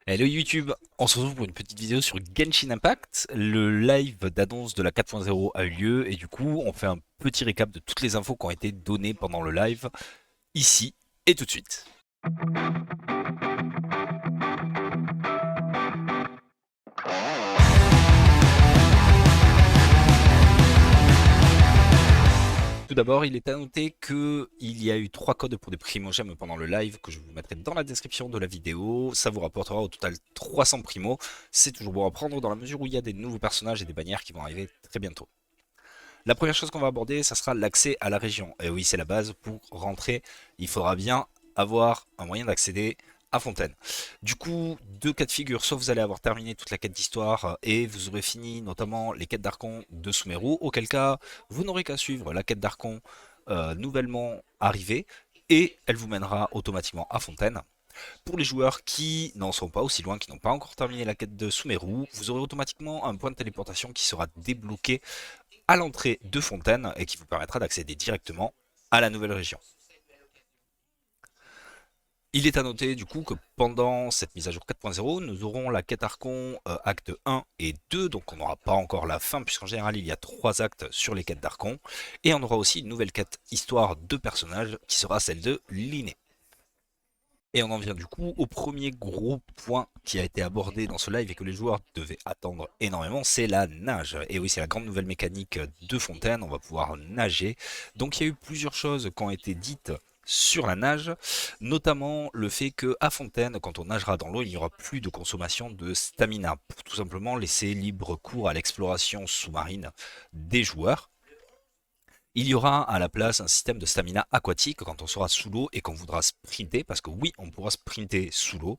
Hello YouTube, on se retrouve pour une petite vidéo sur Genshin Impact. Le live d'annonce de la 4.0 a eu lieu et du coup on fait un petit récap de toutes les infos qui ont été données pendant le live, ici et tout de suite. Tout d'abord, il est à noter qu'il y a eu 3 codes pour des primogèmes pendant le live que je vous mettrai dans la description de la vidéo. Ça vous rapportera au total 300 primos. C'est toujours bon à prendre dans la mesure où il y a des nouveaux personnages et des bannières qui vont arriver très bientôt. La première chose qu'on va aborder, ça sera l'accès à la région. Et oui, c'est la base. Pour rentrer, il faudra bien avoir un moyen d'accéder à Fontaine. Du coup, deux cas de figure, soit vous allez avoir terminé toute la quête d'histoire et vous aurez fini notamment les quêtes d'Archon de Sumeru, auquel cas vous n'aurez qu'à suivre la quête d'Archon nouvellement arrivée et elle vous mènera automatiquement à Fontaine. Pour les joueurs qui n'en sont pas aussi loin, qui n'ont pas encore terminé la quête de Sumeru, vous aurez automatiquement un point de téléportation qui sera débloqué à l'entrée de Fontaine et qui vous permettra d'accéder directement à la nouvelle région. Il est à noter du coup que pendant cette mise à jour 4.0, nous aurons la quête Archon acte 1 et 2, donc on n'aura pas encore la fin puisqu'en général il y a 3 actes sur les quêtes d'Archon, et on aura aussi une nouvelle quête histoire de personnage qui sera celle de Linné. Et on en vient du coup au premier gros point qui a été abordé dans ce live et que les joueurs devaient attendre énormément, c'est la nage. Et oui, c'est la grande nouvelle mécanique de Fontaine, on va pouvoir nager. Donc il y a eu plusieurs choses qui ont été dites sur la nage, notamment le fait que à Fontaine, quand on nagera dans l'eau, il n'y aura plus de consommation de stamina, pour tout simplement laisser libre cours à l'exploration sous-marine des joueurs. Il y aura à la place un système de stamina aquatique quand on sera sous l'eau et qu'on voudra sprinter, parce que oui, on pourra sprinter sous l'eau,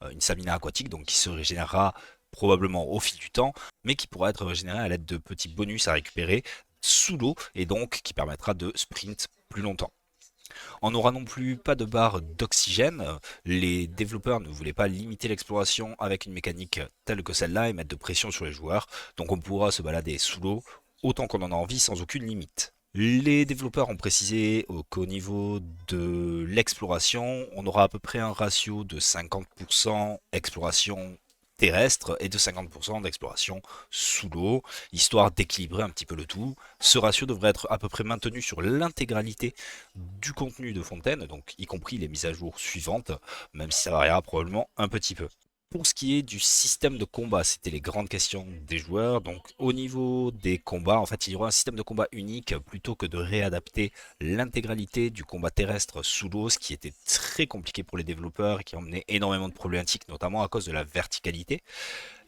une stamina aquatique donc qui se régénérera probablement au fil du temps, mais qui pourra être régénérée à l'aide de petits bonus à récupérer sous l'eau et donc qui permettra de sprint plus longtemps. On n'aura non plus pas de barre d'oxygène. Les développeurs ne voulaient pas limiter l'exploration avec une mécanique telle que celle-là et mettre de pression sur les joueurs, donc on pourra se balader sous l'eau autant qu'on en a envie sans aucune limite. Les développeurs ont précisé qu'au niveau de l'exploration, on aura à peu près un ratio de 50% exploration terrestre et de 50% d'exploration sous l'eau, histoire d'équilibrer un petit peu le tout. Ce ratio devrait être à peu près maintenu sur l'intégralité du contenu de Fontaine, donc y compris les mises à jour suivantes, même si ça variera probablement un petit peu. Pour ce qui est du système de combat, c'était les grandes questions des joueurs. Donc au niveau des combats, en fait, il y aura un système de combat unique plutôt que de réadapter l'intégralité du combat terrestre sous l'eau, ce qui était très compliqué pour les développeurs et qui emmenait énormément de problématiques, notamment à cause de la verticalité.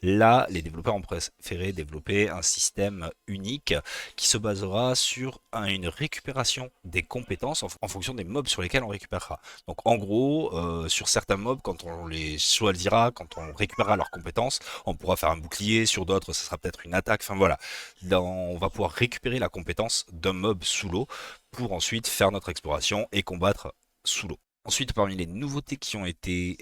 Là, les développeurs ont préféré développer un système unique qui se basera sur une récupération des compétences en fonction des mobs sur lesquels on récupérera. Donc en gros, sur certains mobs, quand on les choisira, quand on récupérera leurs compétences, on pourra faire un bouclier, sur d'autres, ce sera peut-être une attaque, enfin voilà. On va pouvoir récupérer la compétence d'un mob sous l'eau pour ensuite faire notre exploration et combattre sous l'eau. Ensuite, parmi les nouveautés qui ont été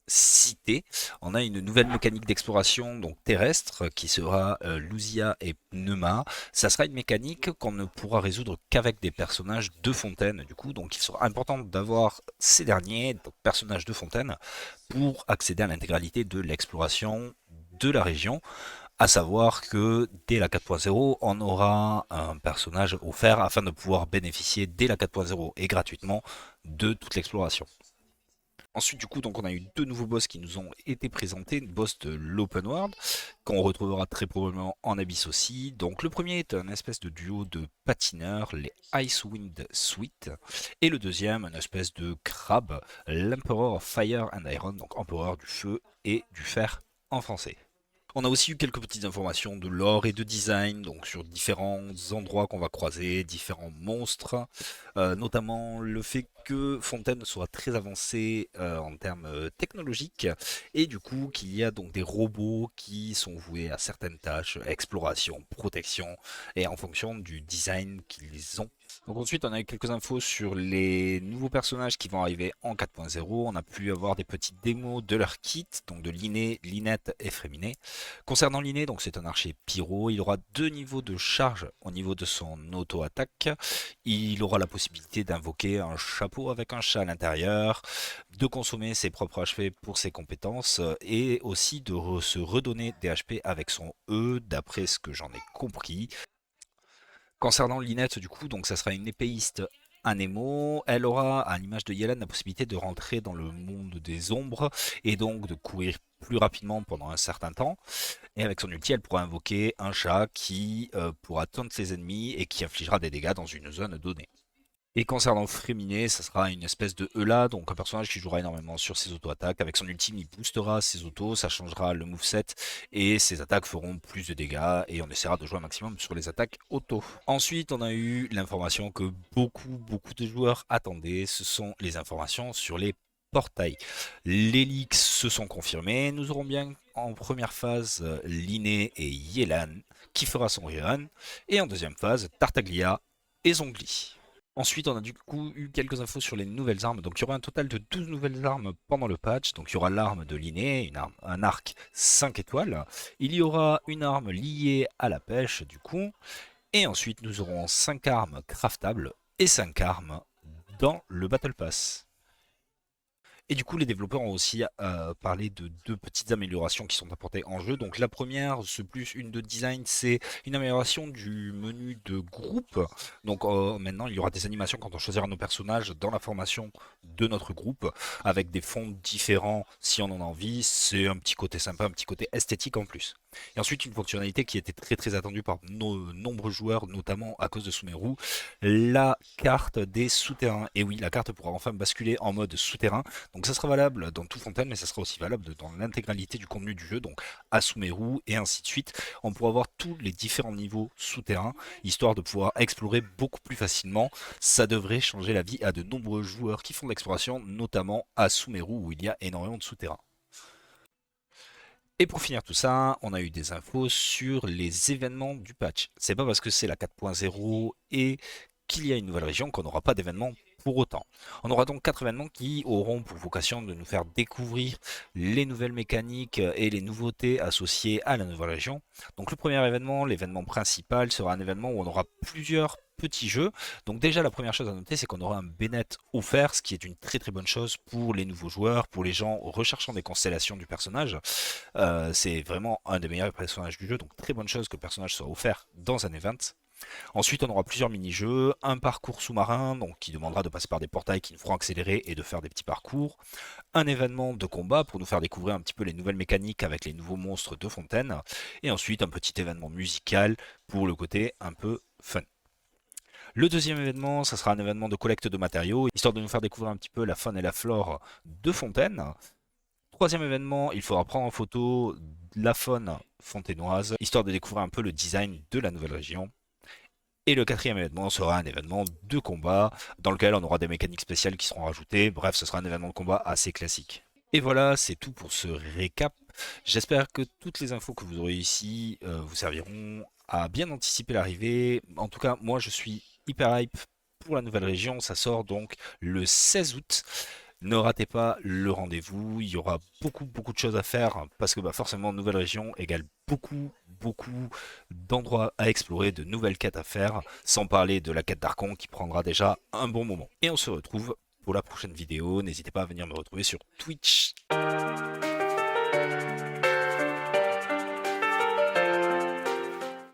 cité, on a une nouvelle mécanique d'exploration donc terrestre qui sera Luzia et Pneuma. Ça sera une mécanique qu'on ne pourra résoudre qu'avec des personnages de Fontaine du coup, donc il sera important d'avoir ces derniers, donc personnages de Fontaine, pour accéder à l'intégralité de l'exploration de la région, à savoir que dès la 4.0, on aura un personnage offert afin de pouvoir bénéficier dès la 4.0 et gratuitement de toute l'exploration. Ensuite, du coup, donc on a eu deux nouveaux boss qui nous ont été présentés, une boss de l'open world, qu'on retrouvera très probablement en Abyss aussi. Donc le premier est un espèce de duo de patineurs, les Icewind Suite, et le deuxième, une espèce de crabe, l'Emperor of Fire and Iron, donc empereur du feu et du fer en français. On a aussi eu quelques petites informations de lore et de design, donc sur différents endroits qu'on va croiser, différents monstres, notamment le fait que Fontaine soit très avancé en termes technologiques, et du coup qu'il y a donc des robots qui sont voués à certaines tâches, exploration, protection, et en fonction du design qu'ils ont Donc ensuite, on a eu quelques infos sur les nouveaux personnages qui vont arriver en 4.0. On a pu avoir des petites démos de leur kit, donc de Linné, Linette et Fréminé. Concernant Linné, donc c'est un archer pyro. Il aura 2 niveaux de charge au niveau de son auto-attaque. Il aura la possibilité d'invoquer un chapeau avec un chat à l'intérieur, de consommer ses propres HP pour ses compétences et aussi de se redonner des HP avec son E, d'après ce que j'en ai compris. Concernant Linette, du coup, donc ça sera une épéiste Anemo. Elle aura, à l'image de Yelan, la possibilité de rentrer dans le monde des ombres et donc de courir plus rapidement pendant un certain temps. Et avec son ulti, elle pourra invoquer un chat qui pourra taunt ses ennemis et qui infligera des dégâts dans une zone donnée. Et concernant Fréminé, ça sera une espèce de Eula, donc un personnage qui jouera énormément sur ses auto-attaques. Avec son ultime, il boostera ses autos, ça changera le moveset et ses attaques feront plus de dégâts et on essaiera de jouer un maximum sur les attaques auto. Ensuite, on a eu l'information que beaucoup de joueurs attendaient, ce sont les informations sur les portails. Les leaks se sont confirmés, nous aurons bien en première phase Linné et Yelan qui fera son rerun, et en deuxième phase Tartaglia et Zongli. Ensuite, on a du coup eu quelques infos sur les nouvelles armes. Donc, il y aura un total de 12 nouvelles armes pendant le patch. Donc, il y aura l'arme de Linné, un arc 5 étoiles. Il y aura une arme liée à la pêche, du coup. Et ensuite, nous aurons 5 armes craftables et 5 armes dans le Battle Pass. Et du coup, les développeurs ont aussi parlé de 2 petites améliorations qui sont apportées en jeu. Donc la première, ce plus une de design, c'est une amélioration du menu de groupe. Donc maintenant, il y aura des animations quand on choisira nos personnages dans la formation de notre groupe, avec des fonds différents si on en a envie. C'est un petit côté sympa, un petit côté esthétique en plus. Et ensuite, une fonctionnalité qui était très attendue par nos nombreux joueurs, notamment à cause de Sumeru, la carte des souterrains. Et oui, la carte pourra enfin basculer en mode souterrain. Donc ça sera valable dans tout Fontaine, mais ça sera aussi valable dans l'intégralité du contenu du jeu, donc à Sumeru et ainsi de suite. On pourra voir tous les différents niveaux souterrains, histoire de pouvoir explorer beaucoup plus facilement. Ça devrait changer la vie à de nombreux joueurs qui font de l'exploration, notamment à Sumeru où il y a énormément de souterrains. Et pour finir tout ça, on a eu des infos sur les événements du patch. C'est pas parce que c'est la 4.0 et qu'il y a une nouvelle région qu'on n'aura pas d'événements pour autant. On aura donc 4 événements qui auront pour vocation de nous faire découvrir les nouvelles mécaniques et les nouveautés associées à la nouvelle région. Donc le premier événement, l'événement principal, sera un événement où on aura plusieurs petits jeux. Donc déjà la première chose à noter, c'est qu'on aura un Bennett offert, ce qui est une très bonne chose pour les nouveaux joueurs, pour les gens recherchant des constellations du personnage. C'est vraiment un des meilleurs personnages du jeu, donc très bonne chose que le personnage soit offert dans un event. Ensuite, on aura plusieurs mini-jeux, un parcours sous-marin, donc qui demandera de passer par des portails qui nous feront accélérer et de faire des petits parcours, un événement de combat pour nous faire découvrir un petit peu les nouvelles mécaniques avec les nouveaux monstres de Fontaine, et ensuite un petit événement musical pour le côté un peu fun. Le deuxième événement, ça sera un événement de collecte de matériaux, histoire de nous faire découvrir un petit peu la faune et la flore de Fontaine. Troisième événement, il faudra prendre en photo la faune fontainoise, histoire de découvrir un peu le design de la nouvelle région. Et le quatrième événement sera un événement de combat dans lequel on aura des mécaniques spéciales qui seront rajoutées. Bref, ce sera un événement de combat assez classique. Et voilà, c'est tout pour ce récap. J'espère que toutes les infos que vous aurez ici vous serviront à bien anticiper l'arrivée. En tout cas, moi je suis hyper hype pour la nouvelle région. Ça sort donc le 16 août. Ne ratez pas le rendez-vous, il y aura beaucoup de choses à faire parce que forcément nouvelle région égale beaucoup d'endroits à explorer, de nouvelles quêtes à faire, sans parler de la quête d'Archon qui prendra déjà un bon moment. Et on se retrouve pour la prochaine vidéo, n'hésitez pas à venir me retrouver sur Twitch.